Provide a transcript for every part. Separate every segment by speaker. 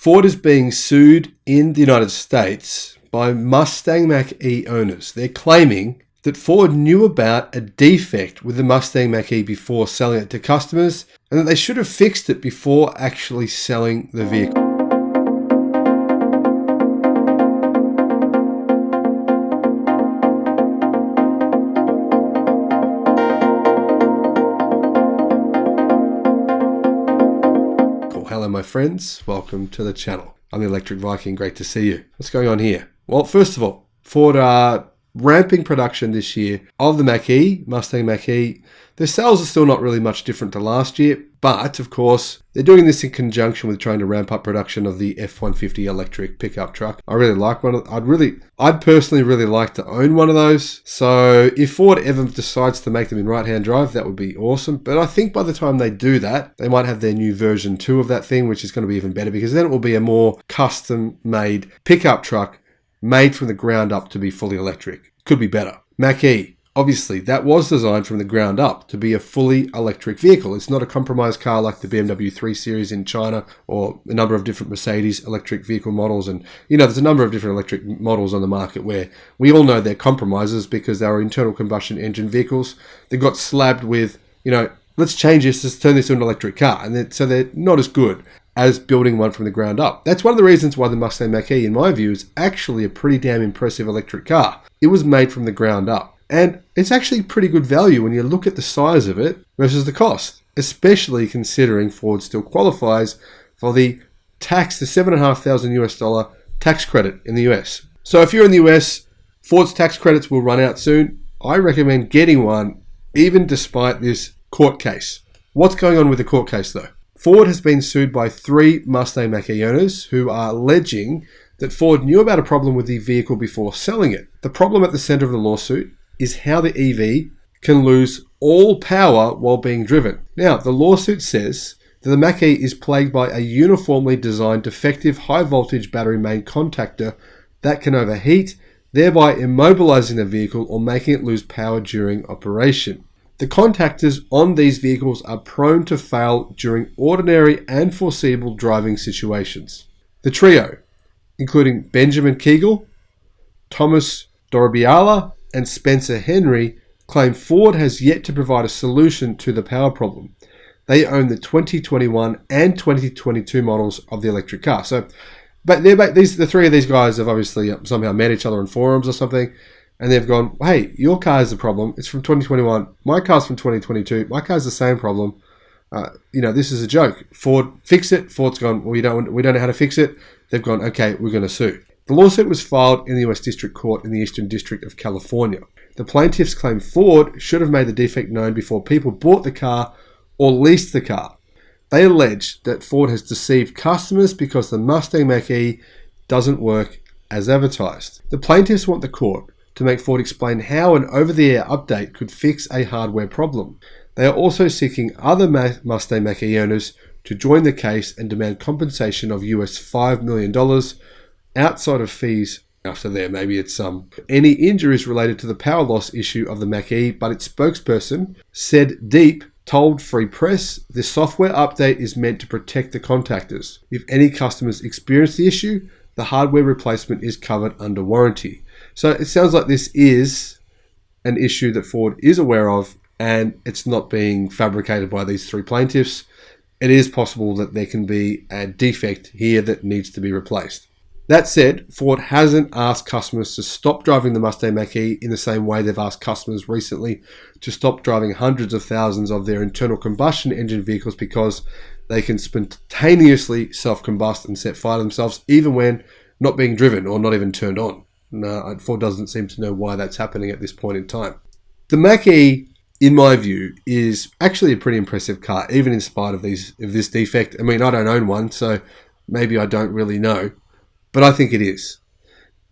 Speaker 1: Ford is being sued in the United States by Mustang Mach-E owners. They're claiming that Ford knew about a defect with the Mustang Mach-E before selling it to customers, and that they should have fixed it before actually selling the vehicle. Hello my friends, welcome to the channel. I'm the Electric Viking, great to see you. What's going on here? Well, first of all, Ford are ramping production this year of the Mach-E, Mustang Mach-E. Their sales are still not really much different to last year, but of course, they're doing this in conjunction with trying to ramp up production of the F150 electric pickup truck. I really like one. I'd personally really like to own one of those. So if Ford ever decides to make them in right-hand drive, that would be awesome. But I think by the time they do that, they might have their new version 2 of that thing, which is going to be even better because then it will be a more custom-made pickup truck made from the ground up to be fully electric. Could be better. Mach-E, obviously, that was designed from the ground up to be a fully electric vehicle. It's not a compromised car like the BMW 3 Series in China or a number of different Mercedes electric vehicle models. And, there's a number of different electric models on the market where we all know they're compromises because they were internal combustion engine vehicles. They got slabbed with, let's change this, let's turn this into an electric car. And so they're not as good as building one from the ground up. That's one of the reasons why the Mustang Mach-E, in my view, is actually a pretty damn impressive electric car. It was made from the ground up. And it's actually pretty good value when you look at the size of it versus the cost, especially considering Ford still qualifies for the $7,500 US tax credit in the US. So if you're in the US, Ford's tax credits will run out soon. I recommend getting one, even despite this court case. What's going on with the court case though? Ford has been sued by 3 Mustang Mach-E owners who are alleging that Ford knew about a problem with the vehicle before selling it. The problem at the center of the lawsuit is how the EV can lose all power while being driven. Now, the lawsuit says that the Mach-E is plagued by a uniformly designed defective high-voltage battery main contactor that can overheat, thereby immobilizing the vehicle or making it lose power during operation. The contactors on these vehicles are prone to fail during ordinary and foreseeable driving situations. The trio, including Benjamin Kegel, Thomas Dorobiala, and Spencer Henry, claim Ford has yet to provide a solution to the power problem. They own the 2021 and 2022 models of the electric car. The 3 of these guys have obviously somehow met each other in forums or something, and they've gone, hey, your car is the problem. It's from 2021. My car's from 2022. My car's the same problem. This is a joke. Ford, fix it. Ford's gone, we don't know how to fix it. They've gone, okay, we're going to sue. The lawsuit was filed in the US District Court in the Eastern District of California. The plaintiffs claim Ford should have made the defect known before people bought the car or leased the car. They allege that Ford has deceived customers because the Mustang Mach-E doesn't work as advertised. The plaintiffs want the court to make Ford explain how an over-the-air update could fix a hardware problem. They are also seeking other Mustang Mach-E owners to join the case and demand compensation of US $5 million outside of fees. After there, maybe it's any injuries related to the power loss issue of the Mach-E, but its spokesperson, said Deep, told Free Press, the software update is meant to protect the contactors. If any customers experience the issue, the hardware replacement is covered under warranty. So it sounds like this is an issue that Ford is aware of, and it's not being fabricated by these 3 plaintiffs. It is possible that there can be a defect here that needs to be replaced. That said, Ford hasn't asked customers to stop driving the Mustang Mach-E in the same way they've asked customers recently to stop driving hundreds of thousands of their internal combustion engine vehicles because they can spontaneously self-combust and set fire to themselves even when not being driven or not even turned on. No, Ford doesn't seem to know why that's happening at this point in time. The Mach-E, in my view, is actually a pretty impressive car, even in spite of this defect. I mean, I don't own one, so maybe I don't really know, but I think it is.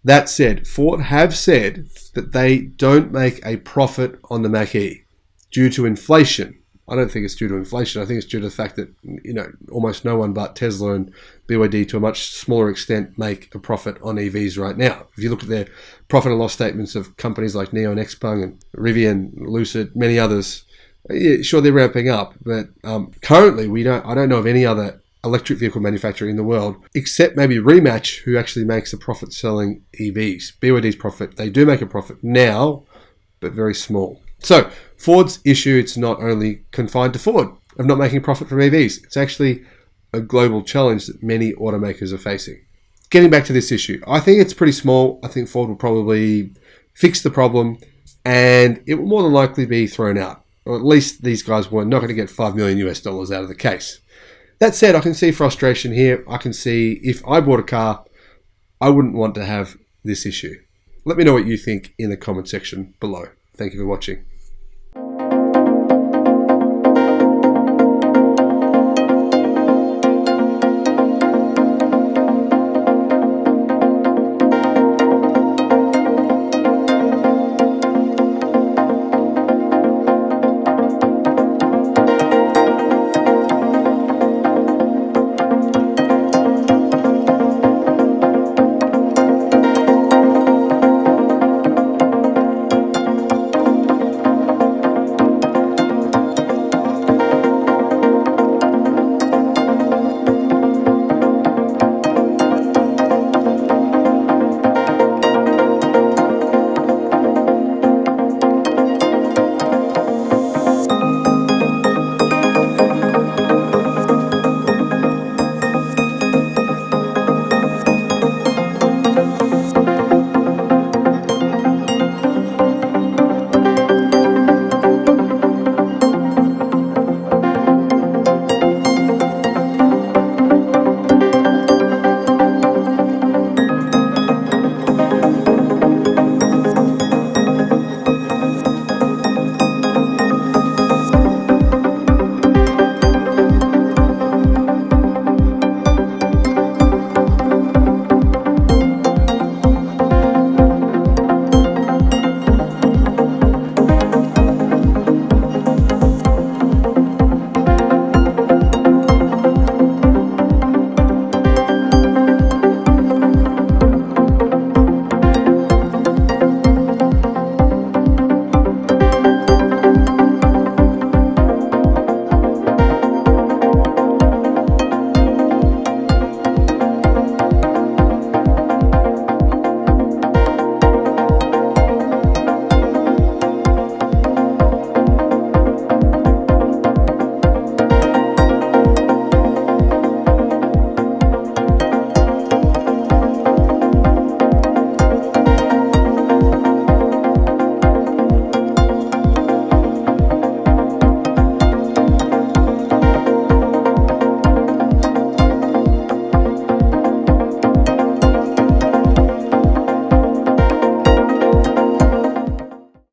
Speaker 1: That said, Ford have said that they don't make a profit on the Mach-E due to inflation. I don't think it's due to inflation. I think it's due to the fact that, almost no one but Tesla and BYD to a much smaller extent make a profit on EVs right now. If you look at their profit and loss statements of companies like NIO and Xpeng and Rivian, Lucid, many others, yeah, sure, they're ramping up, but currently I don't know of any other electric vehicle manufacturer in the world, except maybe Rematch, who actually makes a profit selling EVs. BYD's profit, they do make a profit now, but very small. So Ford's issue, it's not only confined to Ford of not making a profit from EVs. It's actually a global challenge that many automakers are facing. Getting back to this issue, I think it's pretty small. I think Ford will probably fix the problem and it will more than likely be thrown out. Or at least these guys were not going to get $5 million US out of the case. That said, I can see frustration here. I can see if I bought a car, I wouldn't want to have this issue. Let me know what you think in the comment section below. Thank you for watching.